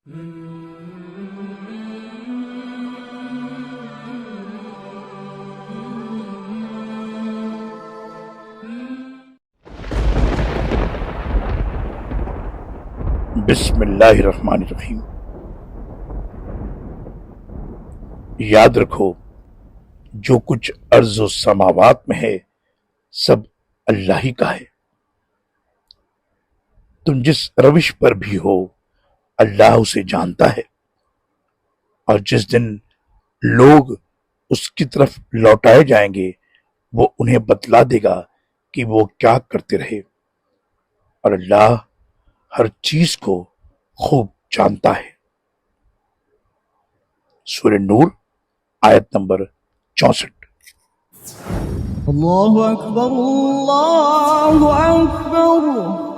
बिस्मिल्लाहिर्रहमानिर्रहीम। याद रखो, जो कुछ अर्ज़ व समावात में है सब अल्लाह ही का है। तुम जिस रविश पर भी हो अल्लाह उसे जानता है, और जिस दिन लोग उसकी तरफ लौटाए जाएंगे वो उन्हें बतला देगा कि वो क्या करते रहे, और अल्लाह हर चीज को खूब जानता है। सूरह नूर आयत नंबर 64। अल्लाहु अकबर, अल्लाहु अकबर।